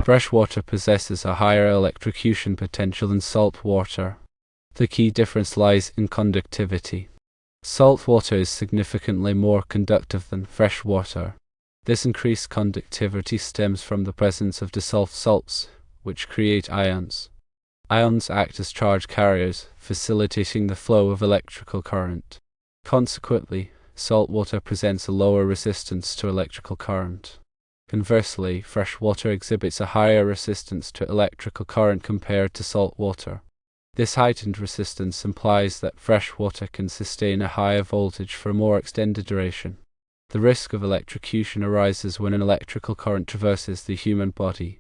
Fresh water possesses a higher electrocution potential than salt water. The key difference lies in conductivity. Salt water is significantly more conductive than fresh water. This increased conductivity stems from the presence of dissolved salts, which create ions. Ions act as charge carriers, facilitating the flow of electrical current. Consequently, salt water presents a lower resistance to electrical current. Conversely, fresh water exhibits a higher resistance to electrical current compared to salt water. This heightened resistance implies that fresh water can sustain a higher voltage for a more extended duration. The risk of electrocution arises when an electrical current traverses the human body.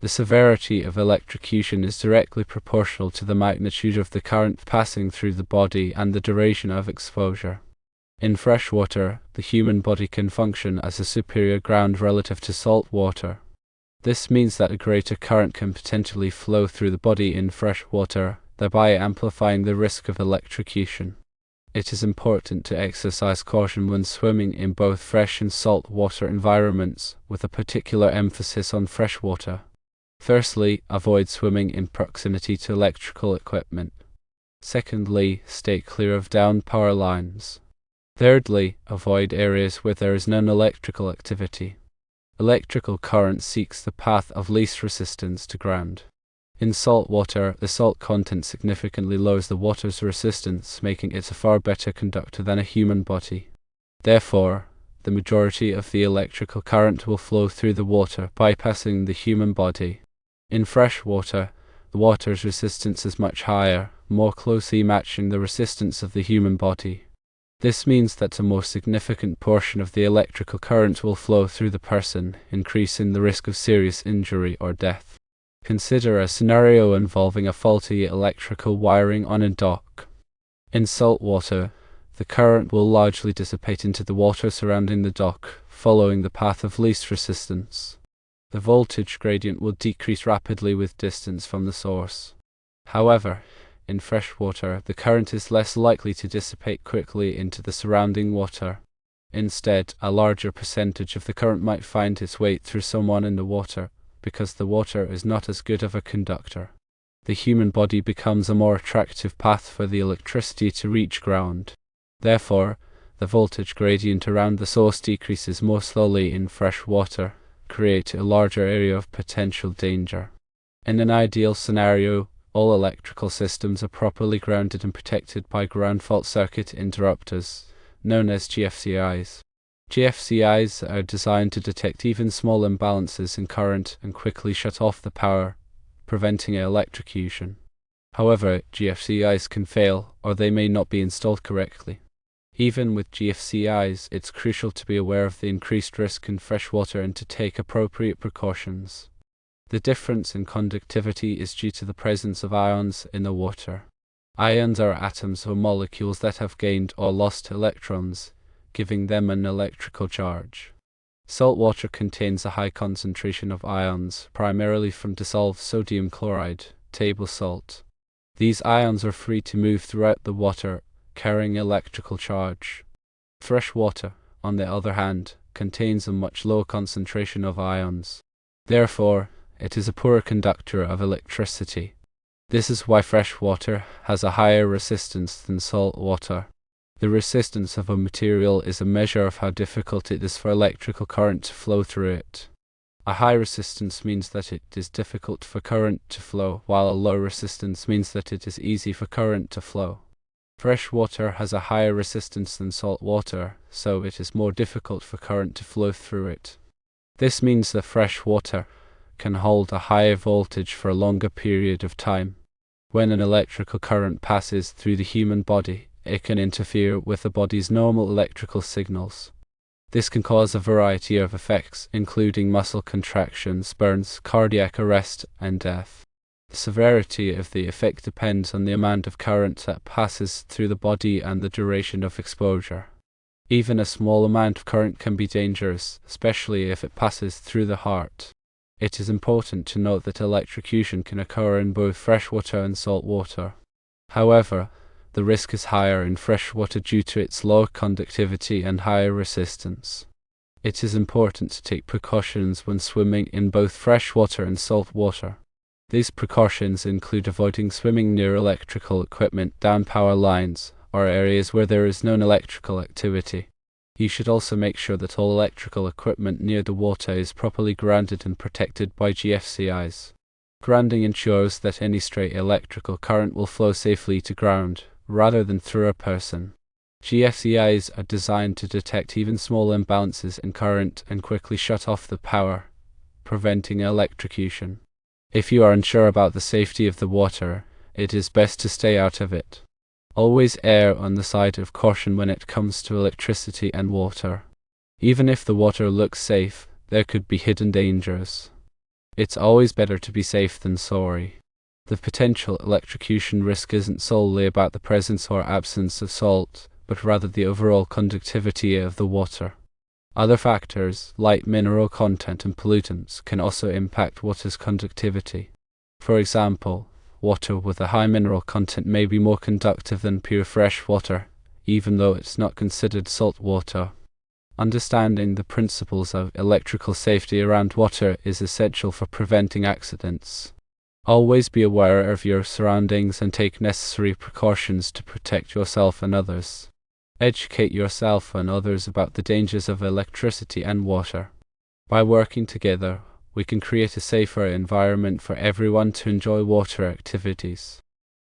The severity of electrocution is directly proportional to the magnitude of the current passing through the body and the duration of exposure. In fresh water, the human body can function as a superior ground relative to salt water. This means that a greater current can potentially flow through the body in fresh water, thereby amplifying the risk of electrocution. It is important to exercise caution when swimming in both fresh and salt water environments, with a particular emphasis on fresh water. Firstly, avoid swimming in proximity to electrical equipment. Secondly, stay clear of downed power lines. Thirdly, avoid areas where there is known electrical activity. Electrical current seeks the path of least resistance to ground. In salt water, the salt content significantly lowers the water's resistance, making it a far better conductor than a human body. Therefore, the majority of the electrical current will flow through the water, bypassing the human body. In fresh water, the water's resistance is much higher, more closely matching the resistance of the human body. This means that a more significant portion of the electrical current will flow through the person, increasing the risk of serious injury or death. Consider a scenario involving a faulty electrical wiring on a dock. In salt water, the current will largely dissipate into the water surrounding the dock, following the path of least resistance. The voltage gradient will decrease rapidly with distance from the source. However, in fresh water, the current is less likely to dissipate quickly into the surrounding water. Instead, a larger percentage of the current might find its way through someone in the water, because the water is not as good of a conductor. The human body becomes a more attractive path for the electricity to reach ground. Therefore, the voltage gradient around the source decreases more slowly in fresh water, creating a larger area of potential danger. In an ideal scenario, all electrical systems are properly grounded and protected by ground fault circuit interrupters, known as GFCIs. GFCIs are designed to detect even small imbalances in current and quickly shut off the power, preventing electrocution. However, GFCIs can fail, or they may not be installed correctly. Even with GFCIs, it's crucial to be aware of the increased risk in fresh water and to take appropriate precautions. The difference in conductivity is due to the presence of ions in the water. Ions are atoms or molecules that have gained or lost electrons, giving them an electrical charge. Salt water contains a high concentration of ions, primarily from dissolved sodium chloride, table salt. These ions are free to move throughout the water, carrying electrical charge. Fresh water, on the other hand, contains a much lower concentration of ions. Therefore, it is a poorer conductor of electricity. This is why fresh water has a higher resistance than salt water. The resistance of a material is a measure of how difficult it is for electrical current to flow through it. A high resistance means that it is difficult for current to flow, while a low resistance means that it is easy for current to flow. Fresh water has a higher resistance than salt water, so it is more difficult for current to flow through it. This means that fresh water can hold a higher voltage for a longer period of time. When an electrical current passes through the human body, it can interfere with the body's normal electrical signals. This can cause a variety of effects, including muscle contractions, burns, cardiac arrest, and death. The severity of the effect depends on the amount of current that passes through the body and the duration of exposure. Even a small amount of current can be dangerous, especially if it passes through the heart. It is important to note that electrocution can occur in both freshwater and salt water. However, the risk is higher in freshwater due to its low conductivity and higher resistance. It is important to take precautions when swimming in both fresh water and salt water. These precautions include avoiding swimming near electrical equipment, down power lines, or areas where there is known electrical activity. You should also make sure that all electrical equipment near the water is properly grounded and protected by GFCIs. Grounding ensures that any stray electrical current will flow safely to ground, rather than through a person. GFCIs are designed to detect even small imbalances in current and quickly shut off the power, preventing electrocution. If you are unsure about the safety of the water, it is best to stay out of it. Always err on the side of caution when it comes to electricity and water. Even if the water looks safe, there could be hidden dangers. It's always better to be safe than sorry. The potential electrocution risk isn't solely about the presence or absence of salt, but rather the overall conductivity of the water. Other factors, like mineral content and pollutants, can also impact water's conductivity. For example, water with a high mineral content may be more conductive than pure fresh water, even though it's not considered salt water. Understanding the principles of electrical safety around water is essential for preventing accidents. Always be aware of your surroundings and take necessary precautions to protect yourself and others. Educate yourself and others about the dangers of electricity and water. By working together, we can create a safer environment for everyone to enjoy water activities.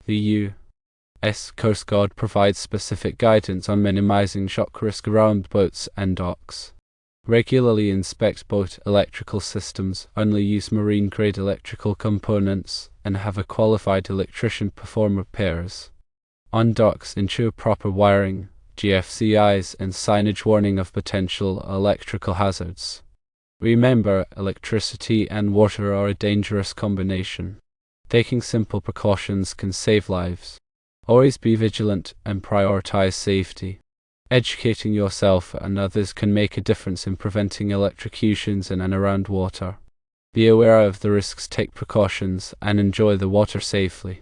The U.S. Coast Guard provides specific guidance on minimizing shock risk around boats and docks. Regularly inspect boat electrical systems, only use marine-grade electrical components, and have a qualified electrician perform repairs. On docks, ensure proper wiring, GFCIs, and signage warning of potential electrical hazards. Remember, electricity and water are a dangerous combination. Taking simple precautions can save lives. Always be vigilant and prioritize safety. Educating yourself and others can make a difference in preventing electrocutions in and around water. Be aware of the risks, take precautions, and enjoy the water safely.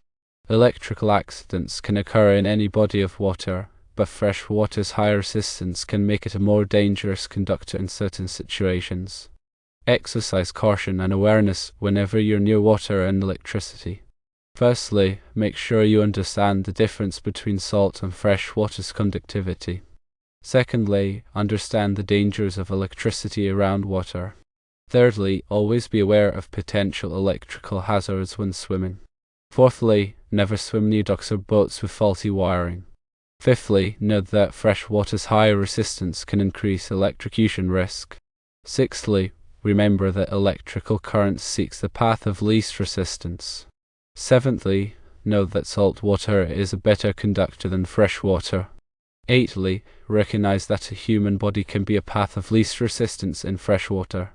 Electrical accidents can occur in any body of water, but fresh water's high resistance can make it a more dangerous conductor in certain situations. Exercise caution and awareness whenever you're near water and electricity. Firstly, make sure you understand the difference between salt and fresh water's conductivity. Secondly, understand the dangers of electricity around water. Thirdly, always be aware of potential electrical hazards when swimming. Fourthly, never swim near docks or boats with faulty wiring. Fifthly, note that fresh water's high resistance can increase electrocution risk. Sixthly, remember that electrical current seeks the path of least resistance. Seventhly, note that salt water is a better conductor than fresh water. Eighthly, recognize that a human body can be a path of least resistance in fresh water.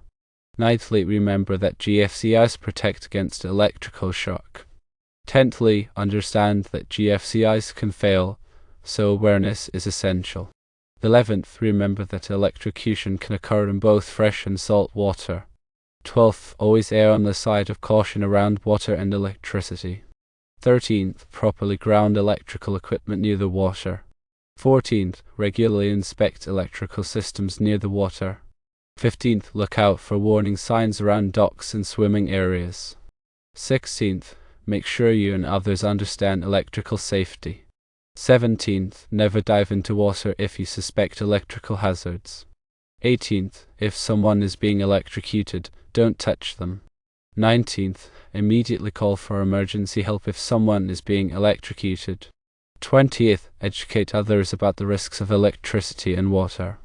Ninthly, remember that GFCIs protect against electrical shock. Tenthly, understand that GFCIs can fail, so awareness is essential. 11th, remember that electrocution can occur in both fresh and salt water. 12th, always err on the side of caution around water and electricity. 13th, properly ground electrical equipment near the water. 14th, regularly inspect electrical systems near the water. 15th, look out for warning signs around docks and swimming areas. 16th, make sure you and others understand electrical safety. 17th, never dive into water if you suspect electrical hazards. 18th, if someone is being electrocuted, don't touch them. 19th, immediately call for emergency help if someone is being electrocuted. 20th, educate others about the risks of electricity and water.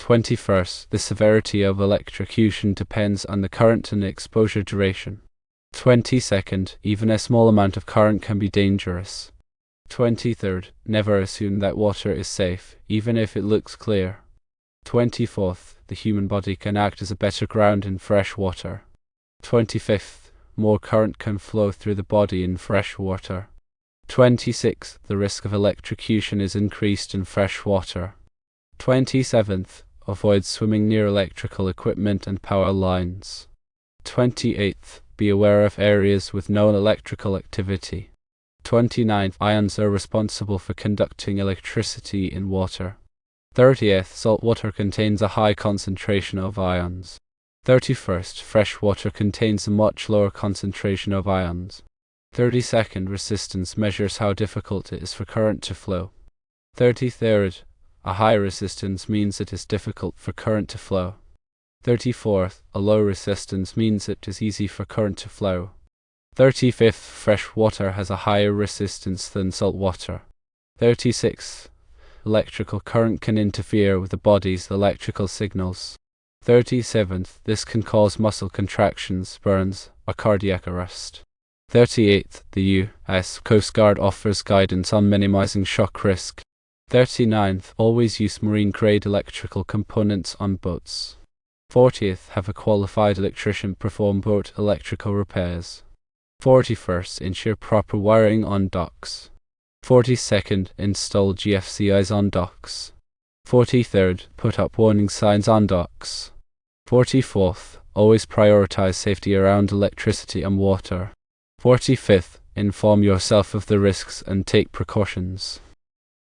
21st, the severity of electrocution depends on the current and exposure duration. 22nd, even a small amount of current can be dangerous. 23rd, never assume that water is safe, even if it looks clear. 24th, the human body can act as a better ground in fresh water. 25th, more current can flow through the body in fresh water. 26th, the risk of electrocution is increased in fresh water. 27th, avoid swimming near electrical equipment and power lines. 28th, be aware of areas with known electrical activity. 29th, ions are responsible for conducting electricity in water. 30th, salt water contains a high concentration of ions. 31st, fresh water contains a much lower concentration of ions. 32nd, resistance measures how difficult it is for current to flow. 33rd, a high resistance means it is difficult for current to flow. 34th, a low resistance means it is easy for current to flow. 35th, fresh water has a higher resistance than salt water. 36th, electrical current can interfere with the body's electrical signals. 37th, this can cause muscle contractions, burns, or cardiac arrest. 38th, the U.S. Coast Guard offers guidance on minimizing shock risk. 39th, always use marine-grade electrical components on boats. 40th, have a qualified electrician perform boat electrical repairs. 41st, ensure proper wiring on docks. 42nd, install GFCIs on docks. 43rd, put up warning signs on docks. 44th, always prioritize safety around electricity and water. 45th, inform yourself of the risks and take precautions.